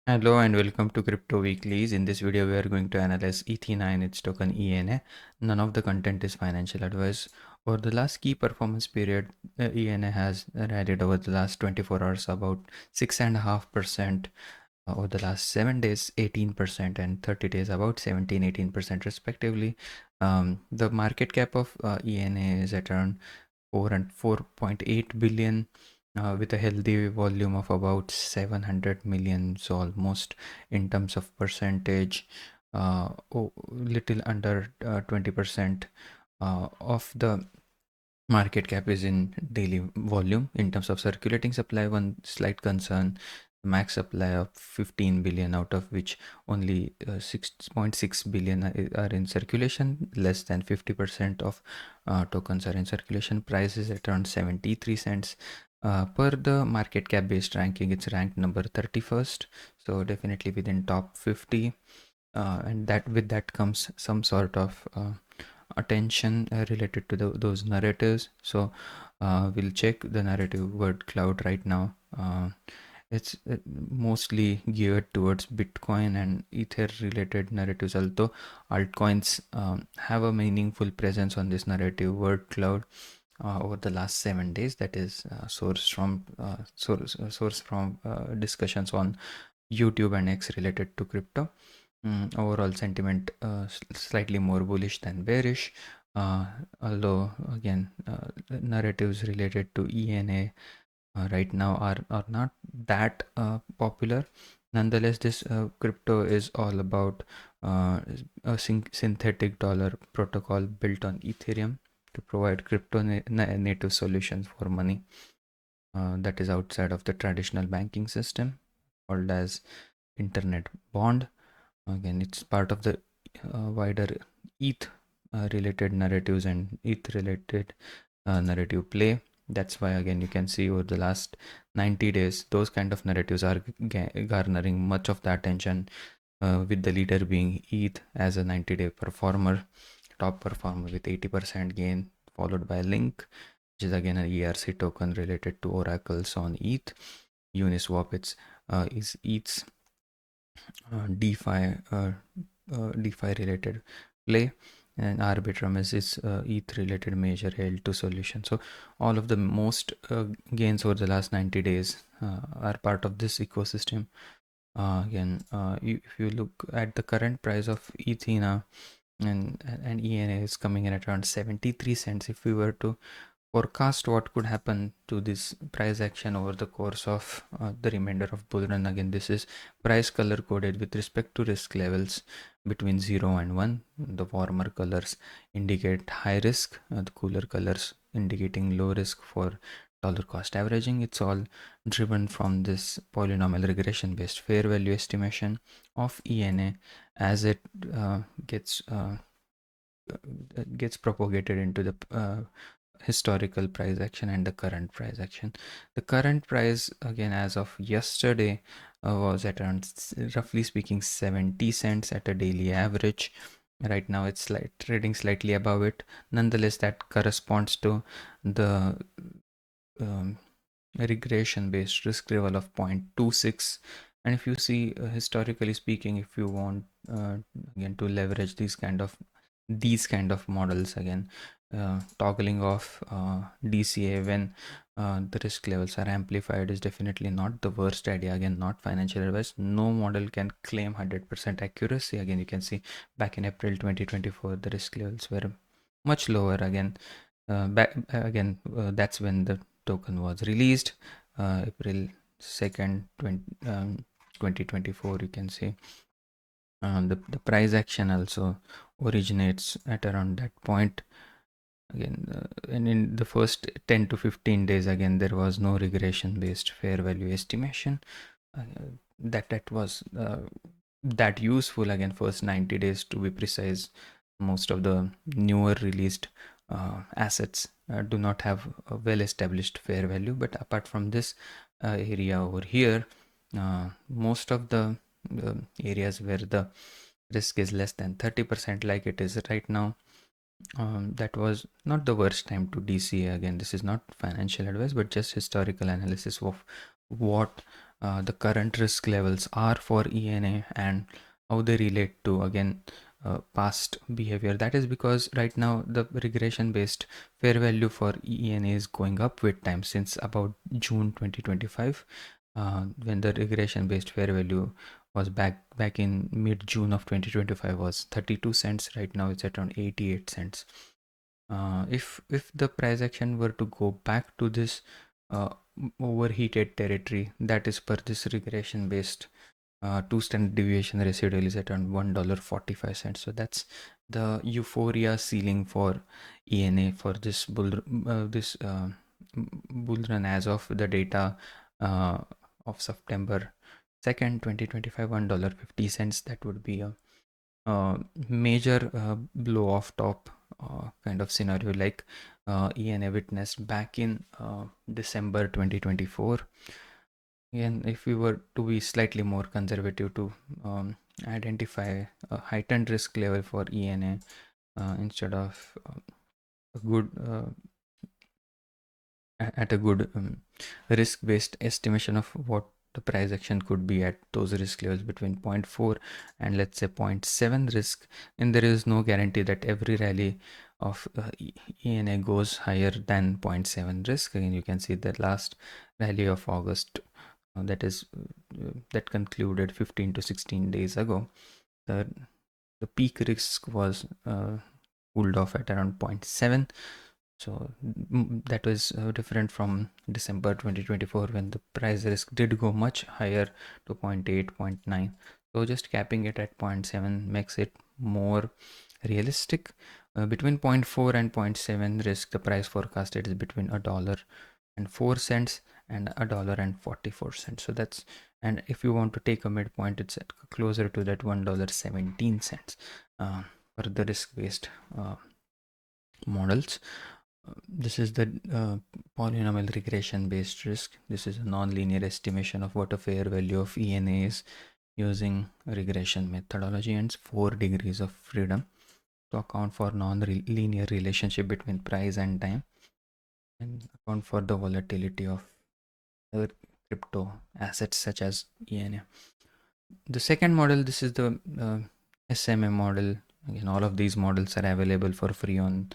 Hello and welcome to Crypto Weeklies. In this video, we are going to analyze Ethena and its token ENA. None of the content is financial advice. Over the last key performance period, ENA has rallied over the last 24 hours about 6.5%. Over the last 7 days, 18%, and 30 days, about 17-18% respectively. The market cap of ENA is at around 4.8 billion, with a healthy volume of about 700 million, so almost in terms of percentage, little under 20% of the market cap is in daily volume. In terms of circulating supply, one slight concern: max supply of 15 billion, out of which only 6.6 billion are in circulation. Less than 50% of tokens are in circulation. Price is at around 73 cents. Per the market cap based ranking, it's ranked number 31st, so definitely within top 50. And that with that comes some sort of attention related to those narratives. So we'll check the narrative word cloud right now. It's mostly geared towards Bitcoin and Ether related narratives, although altcoins have a meaningful presence on this narrative word cloud over the last 7 days. That is sourced from discussions on YouTube and X related to crypto. Overall sentiment slightly more bullish than bearish, although again narratives related to ENA right now are not that popular. Nonetheless, this crypto is all about a synthetic dollar protocol built on Ethereum to provide crypto native solutions for money that is outside of the traditional banking system, called as internet bond. Again, it's part of the wider ETH related narratives and ETH related narrative play. That's why again you can see over the last 90 days those kind of narratives are garnering much of the attention, with the leader being ETH as a 90-day performer, top performer with 80% gain, followed by Link, which is again an ERC token related to oracles on ETH. Uniswap is ETH's DeFi related play, and Arbitrum is its ETH related major L2 solution. So all of the most gains over the last 90 days are part of this ecosystem. If you look at the current price of Ethena, and ENA is coming in at around 73 cents. If we were to forecast what could happen to this price action over the course of the remainder of bull run, again this is price color coded with respect to risk levels between 0 and 1. The warmer colors indicate high risk, the cooler colors indicating low risk for dollar cost averaging. It's all driven from this polynomial regression based fair value estimation of ENA as it gets propagated into the historical price action and the current price action. The current price, again, as of yesterday, was at around, roughly speaking, 70 cents at a daily average. Right now it's trading slightly above it. Nonetheless, that corresponds to the regression based risk level of 0.26. And if you see, historically speaking, if you want again to leverage these kind of models, again toggling off DCA when the risk levels are amplified is definitely not the worst idea. Again, not financial advice. No model can claim 100% accuracy. Again, you can see back in April 2024 the risk levels were much lower. Again, that's when the token was released, April 2nd, 2024. You can see the price action also originates at around that point. Again, and in the first 10 to 15 days, again there was no regression based fair value estimation that was that useful. Again, first 90 days to be precise. Most of the newer released assets do not have a well established fair value, but apart from this area over here, most of the areas where the risk is less than 30%, like it is right now, that was not the worst time to DCA. Again, this is not financial advice but just historical analysis of what the current risk levels are for ENA and how they relate to, again, past behavior. That is because right now the regression based fair value for ENA is going up with time since about June 2025, when the regression based fair value was back in mid June of 2025 was 32 cents. Right now it's at around 88 cents. If the price action were to go back to this overheated territory, that is per this regression based 2 standard deviation residual is at around $1.45. So that's the euphoria ceiling for ENA for this bull run as of the data uh, of September 2nd, 2025, $1.50. That would be a major blow off top kind of scenario like ENA witnessed back in December 2024. Again, if we were to be slightly more conservative to identify a heightened risk level for ENA instead of a good at a good risk-based estimation of what the price action could be at those risk levels between zero point 0.4 and let's say 0.7 risk, and there is no guarantee that every rally of ENA goes higher than 0.7 risk. Again, you can see the last rally of August that concluded 15 to 16 days ago. The peak risk was cooled off at around 0.7. So that was different from December 2024 when the price risk did go much higher to 0.8, 0.9. So just capping it at 0.7 makes it more realistic. Between 0.4 and 0.7 risk, the price forecasted is between $1.04 and $1.44. So that's, and if you want to take a midpoint, it's at closer to that $1.17 for the risk-based models. This is the polynomial regression based risk. This is a non-linear estimation of what a fair value of ENA is using regression methodology and 4 degrees of freedom to account for non-linear relationship between price and time and account for the volatility of other crypto assets such as ENA. The second model, this is the SMA model. Again, all of these models are available for free on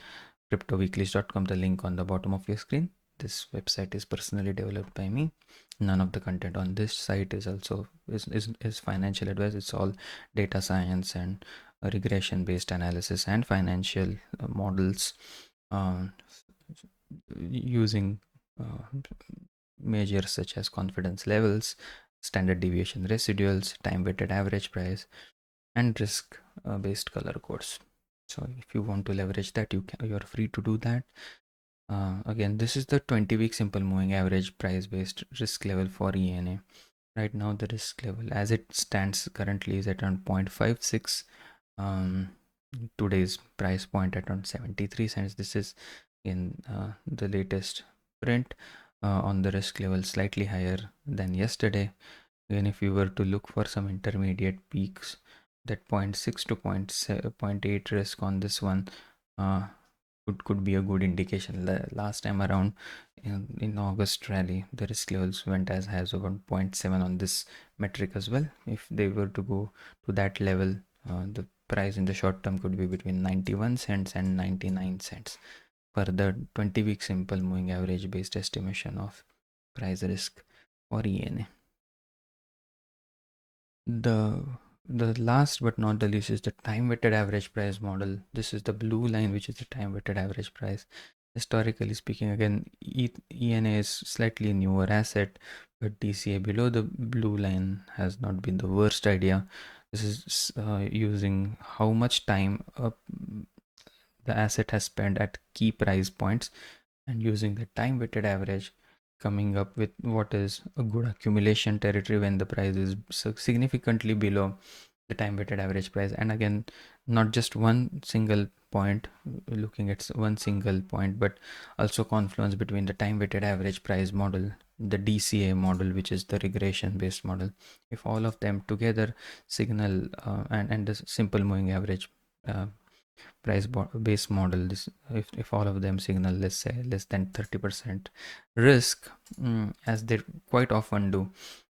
cryptoweeklies.com, the link on the bottom of your screen. This website is personally developed by me. None of the content on this site is also is financial advice. It's all data science and regression based analysis and financial models using measures such as confidence levels, standard deviation residuals, time weighted average price, and risk based color codes. So if you want to leverage that, you're free to do that. Again, this is the 20-week simple moving average price based risk level for ENA. Right now the risk level as it stands currently is at around 0.56. Today's price point at around 73 cents. This is in the latest print on the risk level, slightly higher than yesterday. Again, if you were to look for some intermediate peaks, that 0.6 to 0.8 risk on this one could be a good indication. Last time around in August rally, the risk levels went as high as around 0.7 on this metric as well. If they were to go to that level, the price in the short term could be between 91 cents and 99 cents for the 20-week simple moving average based estimation of price risk for ENA. The last but not the least is the time weighted average price model. This is the blue line, which is the time weighted average price. Historically speaking, again, ENA is slightly newer asset, but DCA below the blue line has not been the worst idea. This is using how much time the asset has spent at key price points and using the time weighted average, coming up with what is a good accumulation territory when the price is significantly below the time weighted average price. And again, not just one single point, looking at one single point, but also confluence between the time weighted average price model, the DCA model, which is the regression based model. If all of them together signal and the simple moving average price based model, this if all of them signal, let's say, less than 30% risk, as they quite often do,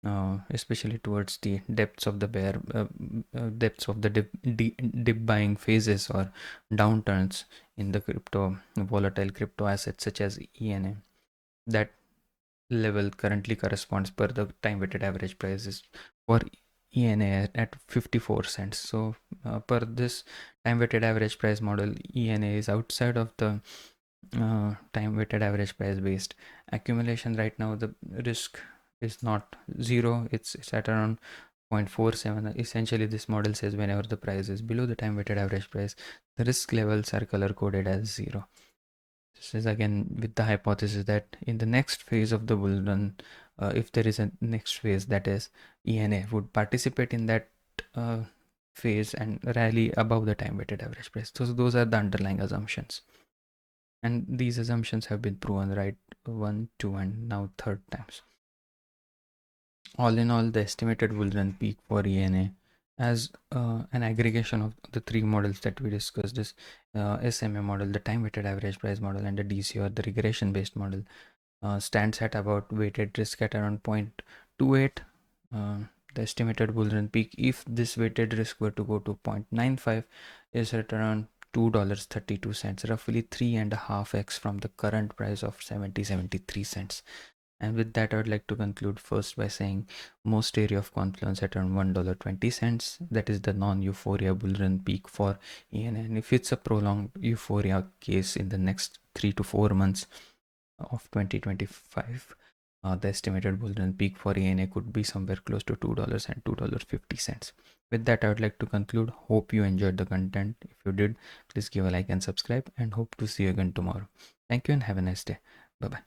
especially towards the depths of the depths of the dip buying phases or downturns in the volatile crypto assets such as ENA. That level currently corresponds per the time weighted average prices for ENA at 54 cents. So per this time weighted average price model, ENA is outside of the time weighted average price based accumulation. Right now the risk is not zero, it's at around 0.47. Essentially this model says whenever the price is below the time weighted average price, the risk levels are color coded as 0. This is again with the hypothesis that in the next phase of the bull run, if there is a next phase, that is ENA would participate in that uh, phase and rally above the time weighted average price. So those are the underlying assumptions, and these assumptions have been proven right 1, 2, and now third times. All in all, the estimated bull run peak for ENA as an aggregation of the three models that we discussed, this SMA model, the time weighted average price model, and the DC or the regression based model, stands at about weighted risk at around 0.28. The estimated bull run peak, if this weighted risk were to go to 0.95, is at around $2.32, roughly 3.5x from the current price of 73 cents. And with that, I would like to conclude first by saying most area of confluence at around $1.20. That is the non-euphoria bull run peak for EN. And if it's a prolonged euphoria case in the next 3 to 4 months of 2025, the estimated bull run peak for ENA could be somewhere close to $2 and $2.50. With that, I would like to conclude. Hope you enjoyed the content. If you did, please give a like and subscribe, and hope to see you again tomorrow. Thank you and have a nice day. Bye bye.